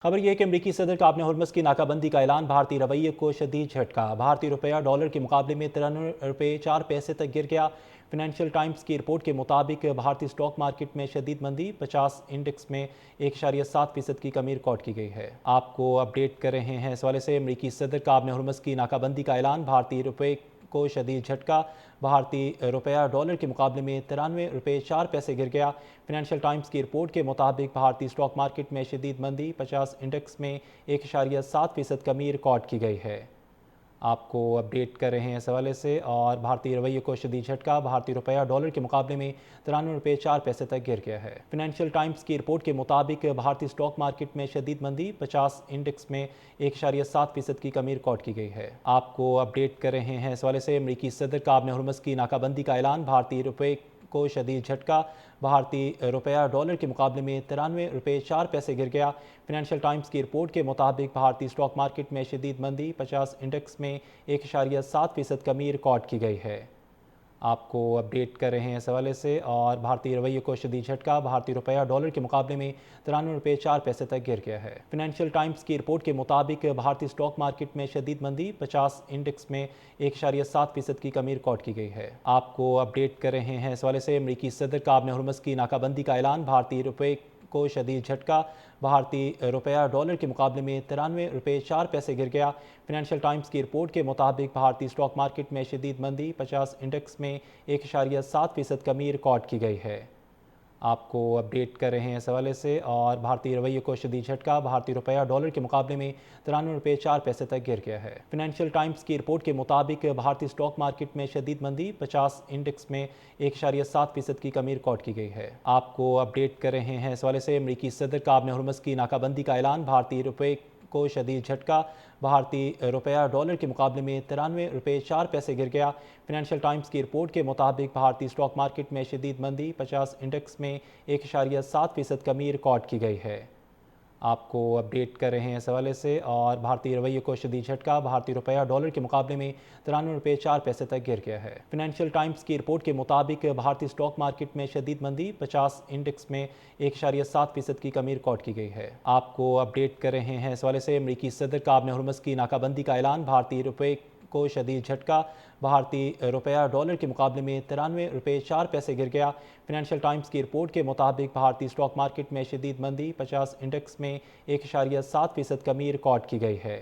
खबर यह है कि अमरीकी सदर का अपने हरमस की नाकाबंदी का ऐलान। भारतीय रवैये को शदीद झटका। भारतीय रुपया डॉलर के मुकाबले में 93 रुपये 4 पैसे तक गिर गया। फाइनेंशियल टाइम्स की रिपोर्ट के मुताबिक भारतीय स्टॉक मार्केट में शदीद मंदी, 50 इंडेक्स में 1.7% की कमी रिकॉर्ड की गई है। आपको अपडेट कर रहे हैं इस हवाले से। अमरीकी सदर का अपने हरमस की नाकाबंदी का ऐलान। भारतीय रुपये को शदीद झटका। भारतीय रुपया डॉलर के मुकाबले में 93 रुपये 4 पैसे गिर गया। फाइनेंशियल टाइम्स की रिपोर्ट के मुताबिक भारतीय स्टॉक मार्केट में शदीद मंदी, 50 इंडेक्स में 1.7% कमी रिकॉर्ड की गई है। आपको अपडेट कर रहे हैं इस हवाले से। और भारतीय रवैये को शदीद झटका। भारतीय रुपया डॉलर के मुकाबले में 93 रुपये 4 पैसे तक गिर गया है। फाइनेंशियल टाइम्स की रिपोर्ट के मुताबिक भारतीय स्टॉक मार्केट में शदीद मंदी, 50 इंडेक्स में 1.7% की कमी रिकॉर्ड की गई है। आपको अपडेट कर रहे हैं इस हवाले से। अमरीकी सदर का अपने हरमस की नाकाबंदी का ऐलान। भारतीय रुपये को शदीद झटका। भारतीय रुपया डॉलर के मुकाबले में 93 रुपये 4 पैसे गिर गया। फाइनेंशियल टाइम्स की रिपोर्ट के मुताबिक भारतीय स्टॉक मार्केट में शदीद मंदी, 50 इंडेक्स में 1.7% कमी रिकॉर्ड की गई है। आपको अपडेट कर रहे हैं इस हवाले से। और भारतीय रवैये को शदीद झटका। भारतीय रुपया डॉलर के मुकाबले में 93 रुपये 4 पैसे तक गिर गया है। फाइनेंशियल टाइम्स की रिपोर्ट के मुताबिक भारतीय स्टॉक मार्केट में शदीद मंदी, 50 इंडेक्स में 1.7% की कमी रिकॉर्ड की गई है। आपको अपडेट कर रहे हैं इस हवाले से। अमरीकी सदर का अपने हरमस की नाकाबंदी का ऐलान। भारतीय रुपये को शदीद झटका। भारतीय रुपया डॉलर के मुकाबले में 93 रुपये 4 पैसे गिर गया। फाइनेंशियल टाइम्स की रिपोर्ट के मुताबिक भारतीय स्टॉक मार्केट में शदीद मंदी, 50 इंडेक्स में 1.7% कमी रिकॉर्ड की गई है। आपको अपडेट कर रहे हैं इस हवाले से। और भारतीय रवैये को शदीद झटका। भारतीय रुपया डॉलर के मुकाबले में 93 रुपये 4 पैसे तक गिर गया है। फाइनेंशियल टाइम्स की रिपोर्ट के मुताबिक भारतीय स्टॉक मार्केट में शदीद मंदी, 50 इंडेक्स में 1.7% की कमी रिकॉर्ड की गई है। आपको अपडेट कर रहे हैं इस हवाले से। अमरीकी सदर का अपने हरमस की नाकाबंदी का ऐलान। भारतीय रुपये को शदीद झटका। भारतीय रुपया डॉलर के मुकाबले में 93 रुपये 4 पैसे गिर गया। फाइनेंशियल टाइम्स की रिपोर्ट के मुताबिक भारतीय स्टॉक मार्केट में शदीद मंदी, 50 इंडेक्स में 1.7% कमी रिकॉर्ड की गई है। आपको अपडेट कर रहे हैं इस हवाले से। और भारतीय रवैये को शदीद झटका। भारतीय रुपया डॉलर के मुकाबले में 93 रुपये 4 पैसे तक गिर गया है। फाइनेंशियल टाइम्स की रिपोर्ट के मुताबिक भारतीय स्टॉक मार्केट में शदीद मंदी, 50 इंडेक्स में 1.7% की कमी रिकॉर्ड की गई है। आपको अपडेट कर रहे हैं इस हवाले से। अमरीकी सदर का अपने हरमस की नाकाबंदी का ऐलान। भारतीय रुपये को शदीद झटका। भारतीय रुपया डॉलर के मुकाबले में 93 रुपये 4 पैसे गिर गया। फाइनेंशियल टाइम्स की रिपोर्ट के मुताबिक भारतीय स्टॉक मार्केट में शदीद मंदी, 50 इंडेक्स में 1.7% कमी रिकॉर्ड की गई है।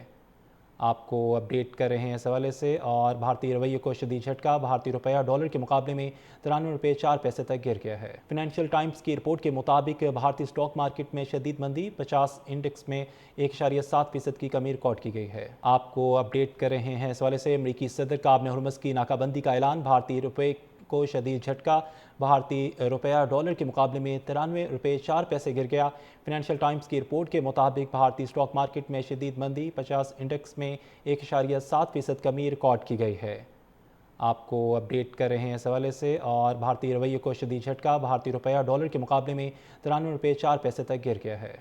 आपको अपडेट कर रहे हैं इस हवाले से। और भारतीय रवैये को शदीद झटका। भारतीय रुपया डॉलर के मुकाबले में 93 रुपये 4 पैसे तक गिर गया है। फाइनेंशियल टाइम्स की रिपोर्ट के मुताबिक भारतीय स्टॉक मार्केट में शदीद मंदी, 50 इंडेक्स में 1.7% की कमी रिकॉर्ड की गई है। आपको अपडेट कर रहे हैं इस हवाले से। अमरीकी सदर का अपने हरमस की नाकाबंदी का ऐलान। भारतीय रुपये को शदीद झटका। भारतीय रुपया डॉलर के मुकाबले में 93 रुपये 4 पैसे गिर गया। फाइनेंशियल टाइम्स की रिपोर्ट के मुताबिक भारतीय स्टॉक मार्केट में शदीद मंदी, 50 इंडेक्स में 1.7% कमी रिकॉर्ड की गई है। आपको अपडेट कर रहे हैं इस हवाले से। और भारतीय रवैये को शदीद झटका। भारतीय रुपया डॉलर के मुकाबले में 93 रुपये 4 पैसे तक गिर गया है।